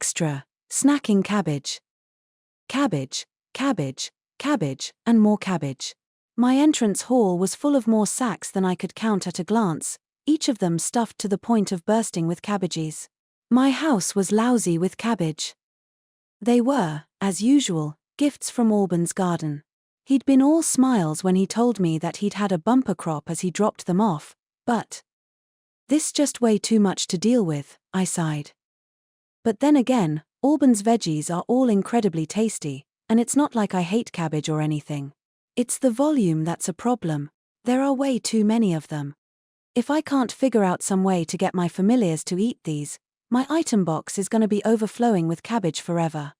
Extra, snacking cabbage. Cabbage, cabbage, cabbage, and more cabbage. My entrance hall was full of more sacks than I could count at a glance, each of them stuffed to the point of bursting with cabbages. My house was lousy with cabbage. They were, as usual, gifts from Alban's garden. He'd been all smiles when he told me that he'd had a bumper crop as he dropped them off, but this just way too much to deal with, I sighed. But then again, Alban's veggies are all incredibly tasty, and it's not like I hate cabbage or anything. It's the volume that's a problem. There are way too many of them. If I can't figure out some way to get my familiars to eat these, my item box is going to be overflowing with cabbage forever.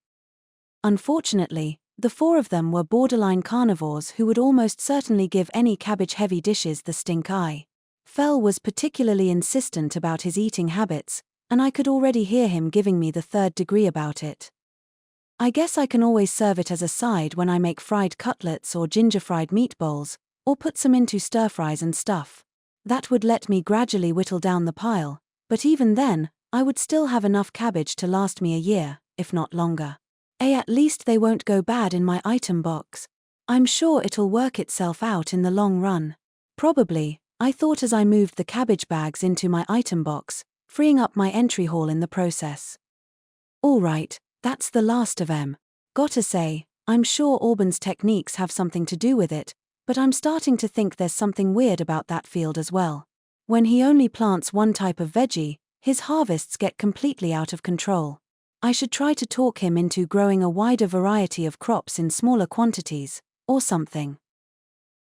Unfortunately, the 4 of them were borderline carnivores who would almost certainly give any cabbage-heavy dishes the stink eye. Fell was particularly insistent about his eating habits, and I could already hear him giving me the 3rd degree about it. I guess I can always serve it as a side when I make fried cutlets or ginger-fried meatballs, or put some into stir-fries and stuff. That would let me gradually whittle down the pile, but even then, I would still have enough cabbage to last me a year, if not longer. At least they won't go bad in my item box. I'm sure it'll work itself out in the long run. Probably, I thought as I moved the cabbage bags into my item box, freeing up my entry hall in the process. Alright, that's the last of 'em. Gotta say, I'm sure Alban's techniques have something to do with it, but I'm starting to think there's something weird about that field as well. When he only plants one type of veggie, his harvests get completely out of control. I should try to talk him into growing a wider variety of crops in smaller quantities, or something.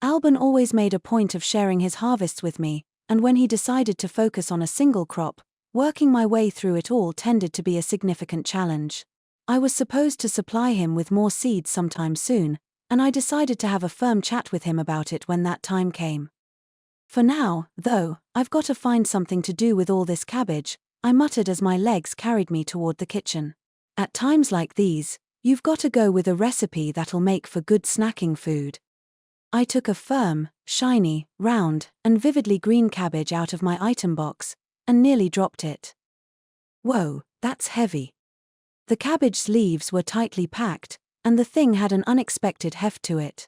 Alban always made a point of sharing his harvests with me, and when he decided to focus on a single crop, working my way through it all tended to be a significant challenge. I was supposed to supply him with more seeds sometime soon, and I decided to have a firm chat with him about it when that time came. For now, though, I've got to find something to do with all this cabbage, I muttered as my legs carried me toward the kitchen. At times like these, you've got to go with a recipe that'll make for good snacking food. I took a firm, shiny, round, and vividly green cabbage out of my item box, and nearly dropped it. Whoa, that's heavy. The cabbage's leaves were tightly packed, and the thing had an unexpected heft to it.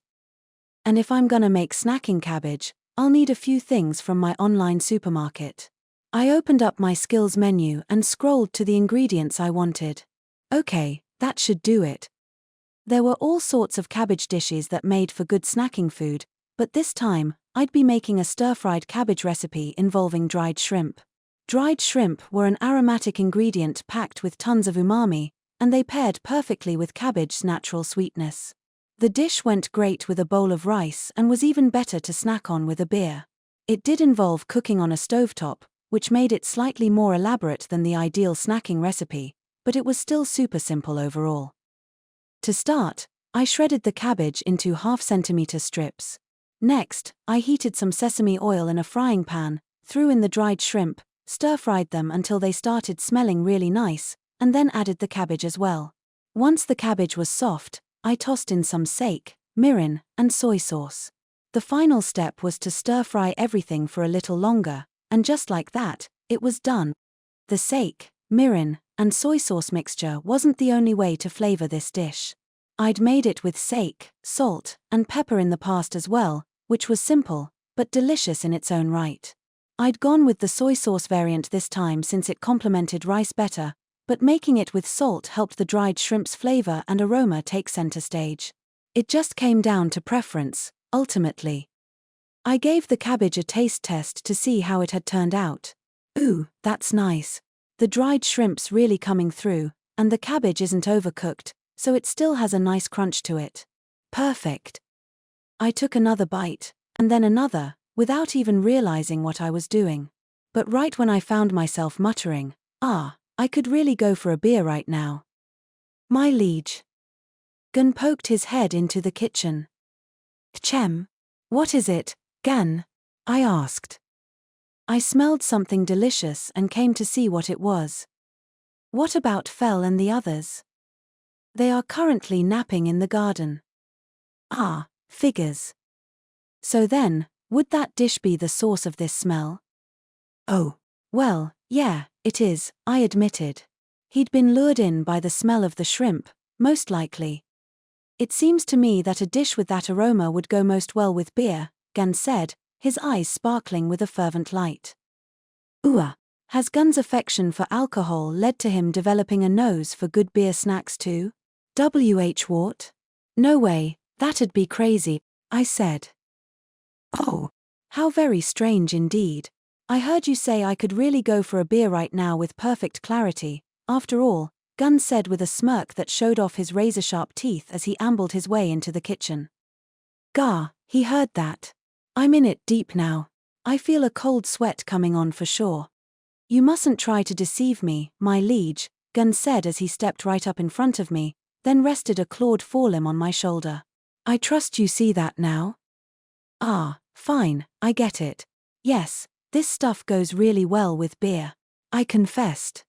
And if I'm gonna make snacking cabbage, I'll need a few things from my online supermarket. I opened up my skills menu and scrolled to the ingredients I wanted. Okay, that should do it. There were all sorts of cabbage dishes that made for good snacking food, but this time, I'd be making a stir-fried cabbage recipe involving dried shrimp. Dried shrimp were an aromatic ingredient packed with tons of umami, and they paired perfectly with cabbage's natural sweetness. The dish went great with a bowl of rice and was even better to snack on with a beer. It did involve cooking on a stovetop, which made it slightly more elaborate than the ideal snacking recipe, but it was still super simple overall. To start, I shredded the cabbage into 1/2 centimeter strips. Next, I heated some sesame oil in a frying pan, threw in the dried shrimp, stir-fried them until they started smelling really nice, and then added the cabbage as well. Once the cabbage was soft, I tossed in some sake, mirin, and soy sauce. The final step was to stir-fry everything for a little longer, and just like that, it was done. The sake, mirin, and soy sauce mixture wasn't the only way to flavor this dish. I'd made it with sake, salt, and pepper in the past as well, which was simple, but delicious in its own right. I'd gone with the soy sauce variant this time since it complemented rice better, but making it with salt helped the dried shrimp's flavor and aroma take center stage. It just came down to preference, ultimately. I gave the cabbage a taste test to see how it had turned out. Ooh, that's nice. The dried shrimp's really coming through, and the cabbage isn't overcooked, so it still has a nice crunch to it. Perfect. I took another bite, and then another, without even realizing what I was doing. But right when I found myself muttering, I could really go for a beer right now. My liege. Gun poked his head into the kitchen. Chem. What is it, Gan? I asked. I smelled something delicious and came to see what it was. What about Fell and the others? They are currently napping in the garden. Figures. So then, would that dish be the source of this smell? Oh, well, yeah, it is, I admitted. He'd been lured in by the smell of the shrimp, most likely. It seems to me that a dish with that aroma would go most well with beer, Gun said, his eyes sparkling with a fervent light. Has Gun's affection for alcohol led to him developing a nose for good beer snacks too? Wart? No way, that'd be crazy, I said. Oh, how very strange indeed. I heard you say I could really go for a beer right now with perfect clarity. After all, Gun said with a smirk that showed off his razor-sharp teeth as he ambled his way into the kitchen. Gah, he heard that. I'm in it deep now. I feel a cold sweat coming on for sure. You mustn't try to deceive me, my liege, Gun said as he stepped right up in front of me, then rested a clawed forelimb on my shoulder. I trust you see that now? Ah, fine, I get it. Yes, this stuff goes really well with beer. I confessed.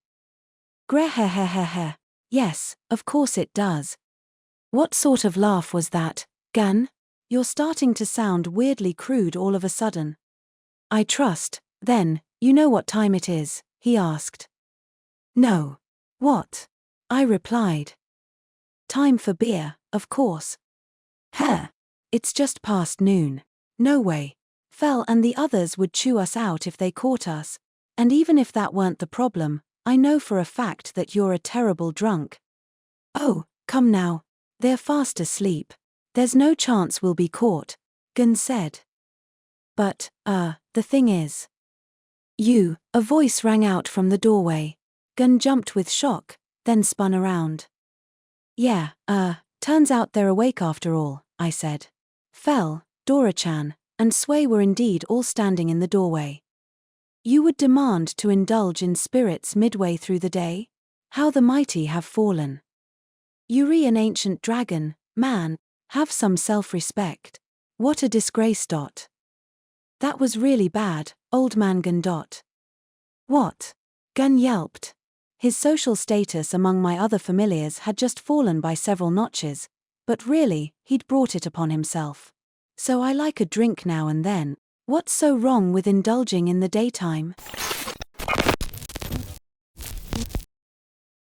Grehehehehe. Yes, of course it does. What sort of laugh was that, Gun? You're starting to sound weirdly crude all of a sudden. I trust, then, you know what time it is, he asked. No. What? I replied. Time for beer, of course. It's just past noon. No way. Fell and the others would chew us out if they caught us, and even if that weren't the problem, I know for a fact that you're a terrible drunk. Oh, come now. They're fast asleep. There's no chance we'll be caught, Gun said. But, the thing is. A voice rang out from the doorway. Gun jumped with shock, then spun around. Yeah, turns out they're awake after all, I said. Fell, Dora-chan, and Sway were indeed all standing in the doorway. You would demand to indulge in spirits midway through the day? How the mighty have fallen. Yuri, an ancient dragon, man, have some self-respect. What a disgrace. That was really bad, old man Gun. What? Gun yelped. His social status among my other familiars had just fallen by several notches, but really, he'd brought it upon himself. So I like a drink now and then. What's so wrong with indulging in the daytime?